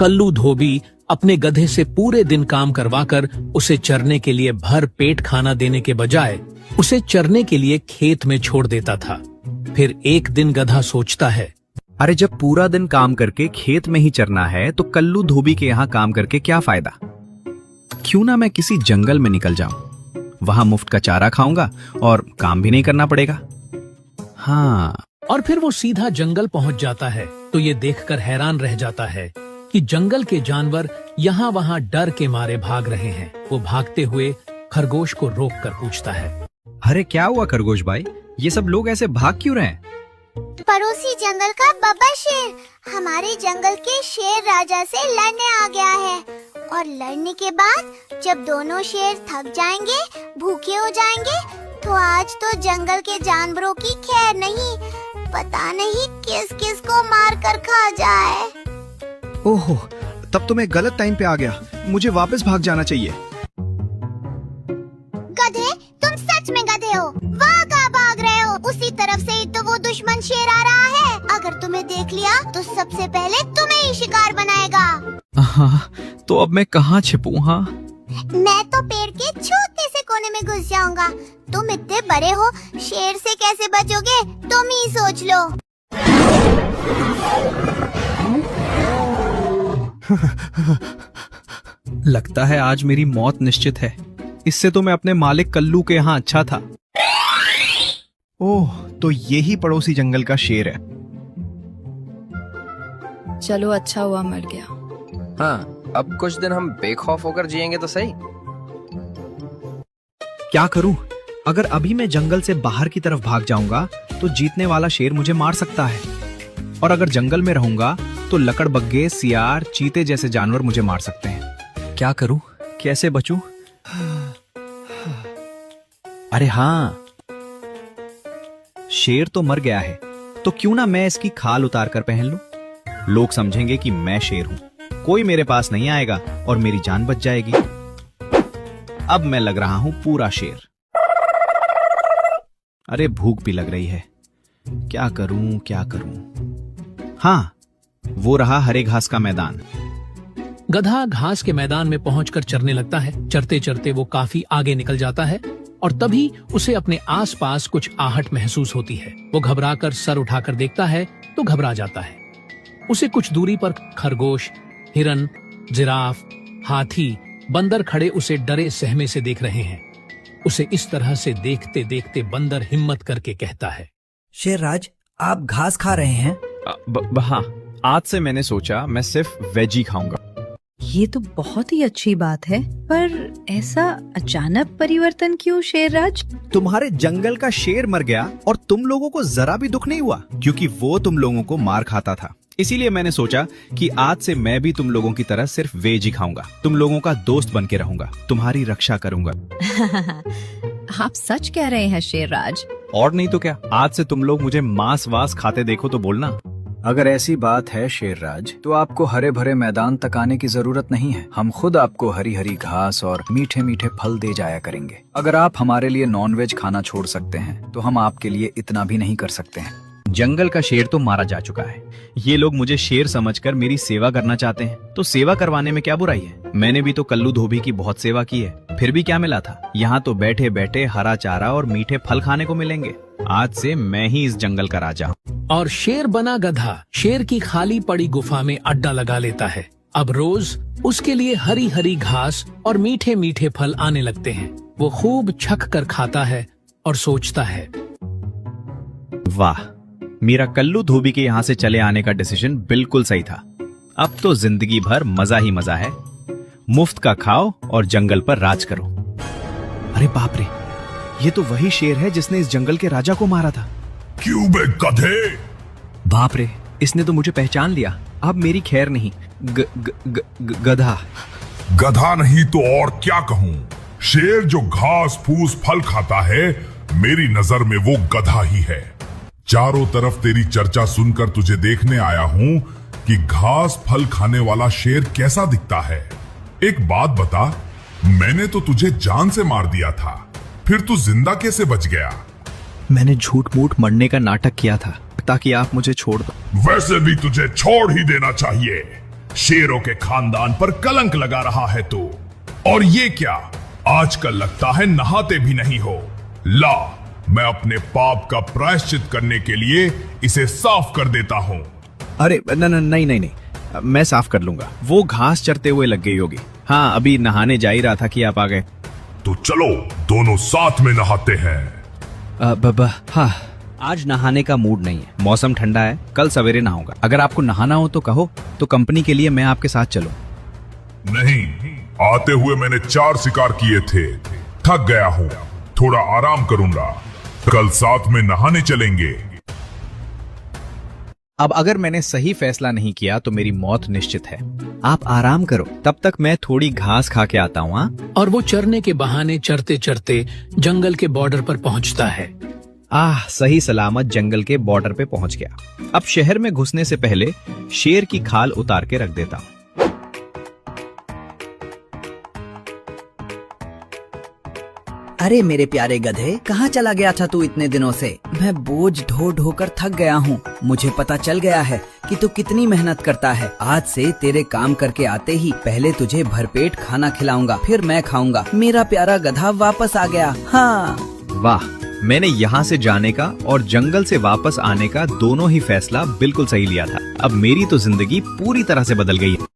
कल्लू धोबी अपने गधे से पूरे दिन काम करवाकर उसे चरने के लिए भर पेट खाना देने के बजाय उसे चरने के लिए खेत में छोड़ देता था। फिर एक दिन गधा सोचता है, अरे जब पूरा दिन काम करके खेत में ही चरना है तो कल्लू धोबी के यहाँ काम करके क्या फायदा। क्यों ना मैं किसी जंगल में निकल जाऊं, वहां मुफ्त का चारा खाऊंगा और काम भी नहीं करना पड़ेगा। हाँ। और फिर वो सीधा जंगल पहुंच जाता है तो ये देखकर हैरान रह जाता है कि जंगल के जानवर यहाँ वहाँ डर के मारे भाग रहे हैं। वो भागते हुए खरगोश को रोक कर पूछता है, अरे क्या हुआ खरगोश भाई, ये सब लोग ऐसे भाग क्यों रहे हैं? पड़ोसी जंगल का बब्बर शेर हमारे जंगल के शेर राजा से लड़ने आ गया है और लड़ने के बाद जब दोनों शेर थक जाएंगे, भूखे हो जाएंगे, तो आज तो जंगल के जानवरों की खैर नहीं। पता नहीं किस किस को मार कर खा जाए। ओहो, तब तो मैं गलत टाइम पे आ गया, मुझे वापस भाग जाना चाहिए। गधे, तुम सच में गधे हो। वहाँ कहाँ भाग रहे हो? उसी तरफ से ही तो वो दुश्मन शेर आ रहा है। अगर तुम्हें देख लिया तो सबसे पहले तुम्हें ही शिकार बनाएगा। हाँ, तो अब मैं कहाँ छिपूं? हाँ, मैं तो पेड़ के छोटे से कोने में घुस जाऊंगा। तुम इतने बड़े हो, शेर से कैसे बचोगे? तुम ही सोच लो। लगता है आज मेरी मौत निश्चित है। इससे तो मैं अपने मालिक कल्लू के यहाँ अच्छा था। ओह, तो यही पड़ोसी जंगल का शेर है। चलो अच्छा हुआ मर गया। हाँ, अब कुछ दिन हम बेखौफ होकर जिएंगे तो सही। क्या करूं? अगर अभी मैं जंगल से बाहर की तरफ भाग जाऊंगा तो जीतने वाला शेर मुझे मार सकता है, और अगर जंगल में रहूंगा तो लकड़बग्गे, सियार, चीते जैसे जानवर मुझे मार सकते हैं। क्या करूं? कैसे बचूं? अरे हाँ, शेर तो मर गया है, तो क्यों ना मैं इसकी खाल उतार कर पहन लूं? लोग समझेंगे कि मैं शेर हूं, कोई मेरे पास नहीं आएगा और मेरी जान बच जाएगी। अब मैं लग रहा हूं पूरा शेर। अरे भूख भी लग रही है, क्या करूं क्या करूं? हाँ, वो रहा हरे घास का मैदान। गधा घास के मैदान में पहुंचकर चरने लगता है। चरते चरते वो काफी आगे निकल जाता है और तभी उसे अपने आसपास कुछ आहट महसूस होती है। वो घबराकर सर उठाकर देखता है तो घबरा जाता है। उसे कुछ दूरी पर खरगोश, हिरन, जिराफ, हाथी, बंदर खड़े उसे डरे सहमे से देख रहे हैं। उसे इस तरह से देखते देखते बंदर हिम्मत करके कहता है, शेरराज, आप घास खा रहे हैं? हाँ, आज से मैंने सोचा मैं सिर्फ वेज ही खाऊंगा। ये तो बहुत ही अच्छी बात है, पर ऐसा अचानक परिवर्तन क्यों शेरराज? तुम्हारे जंगल का शेर मर गया और तुम लोगों को जरा भी दुख नहीं हुआ, क्योंकि वो तुम लोगों को मार खाता था। इसीलिए मैंने सोचा कि आज से मैं भी तुम लोगों की तरह सिर्फ वेज ही खाऊंगा, तुम लोगों का दोस्त बन के रहूंगा, तुम्हारी रक्षा करूंगा। आप सच कह रहे हैं शेरराज? और नहीं तो क्या, आज से तुम लोग मुझे मांस वास खाते देखो तो बोलना। अगर ऐसी बात है शेरराज, तो आपको हरे भरे मैदान तक आने की जरूरत नहीं है। हम खुद आपको हरी हरी घास और मीठे मीठे फल दे जाया करेंगे। अगर आप हमारे लिए नॉनवेज खाना छोड़ सकते हैं तो हम आपके लिए इतना भी नहीं कर सकते हैं। जंगल का शेर तो मारा जा चुका है, ये लोग मुझे शेर समझकर मेरी सेवा करना चाहते हैं, तो सेवा करवाने में क्या बुराई है? मैंने भी तो कल्लू धोबी की बहुत सेवा की है, फिर भी क्या मिला था? यहाँ तो बैठे बैठे हरा चारा और मीठे फल खाने को मिलेंगे। आज से मैं ही इस जंगल का राजा हूँ। और शेर बना गधा शेर की खाली पड़ी गुफा में अड्डा लगा लेता है। अब रोज उसके लिए हरी हरी घास और मीठे मीठे फल आने लगते हैं। वो खूब छक कर खाता है और सोचता है, वाह, मेरा कल्लू धोबी के यहाँ से चले आने का डिसीजन बिल्कुल सही था। अब तो जिंदगी भर मजा ही मजा है। मुफ्त का खाओ और जंगल पर राज करो। अरे बाप रे, ये तो वही शेर है जिसने इस जंगल के राजा को मारा था। क्यों बे गधे? बाप रे, इसने तो मुझे पहचान लिया। अब मेरी खैर नहीं। गधा। गधा नहीं तो और क्या कहूँ? शेर जो घास फूस फल खाता है, मेरी नजर में वो गधा ही है। चारों तरफ तेरी चर्चा सुनकर तुझे देखने आया हूँ कि घास फल खाने वाला शेर कैसा दिखता है। एक बात बता, मैंने तो तुझे जान से मार दिया था, फिर तू जिंदा कैसे बच गया? मैंने झूठ मूठ मरने का नाटक किया था ताकि आप मुझे छोड़ दो। वैसे भी तुझे छोड़ ही देना चाहिए। शेरों के खानदान पर कलंक लगा रहा है तू। और ये क्या, आजकल लगता है नहाते भी नहीं हो। ला, मैं अपने पाप का प्रायश्चित करने के लिए इसे साफ कर देता हूँ। अरे नहीं, मैं साफ कर लूंगा। वो घास चरते हुए लग गई होगी। हाँ, अभी नहाने जा ही रहा था कि आप आ गए। तो चलो दोनों साथ में नहाते हैं। हाँ, आज नहाने का मूड नहीं है। मौसम ठंडा है, कल सवेरे नहाऊंगा। अगर आपको नहाना हो तो कहो, तो कंपनी के लिए मैं आपके साथ चलूं। नहीं, आते हुए मैंने 4 शिकार किए थे, थक गया हूँ, थोड़ा आराम करूंगा। कल साथ में नहाने चलेंगे। अब अगर मैंने सही फैसला नहीं किया तो मेरी मौत निश्चित है। आप आराम करो, तब तक मैं थोड़ी घास खा के आता हूँ। हाँ? और वो चरने के बहाने चरते चरते जंगल के बॉर्डर पर पहुंचता है। सही सलामत जंगल के बॉर्डर पे पहुंच गया। अब शहर में घुसने से पहले शेर की खाल उतार के रख देता हूँ। अरे मेरे प्यारे गधे, कहाँ चला गया था तू इतने दिनों से? मैं बोझ ढो ढोकर थक गया हूँ। मुझे पता चल गया है कि तू कितनी मेहनत करता है। आज से तेरे काम करके आते ही पहले तुझे भरपेट खाना खिलाऊंगा, फिर मैं खाऊंगा। मेरा प्यारा गधा वापस आ गया। हाँ, वाह, मैंने यहाँ से जाने का और जंगल से वापस आने का दोनों ही फैसला बिल्कुल सही लिया था। अब मेरी तो जिंदगी पूरी तरह से बदल गई है।